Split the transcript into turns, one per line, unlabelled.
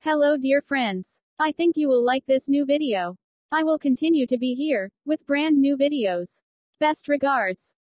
Hello dear friends. I think you will like this new video. I will continue to be here, with brand new videos. Best regards.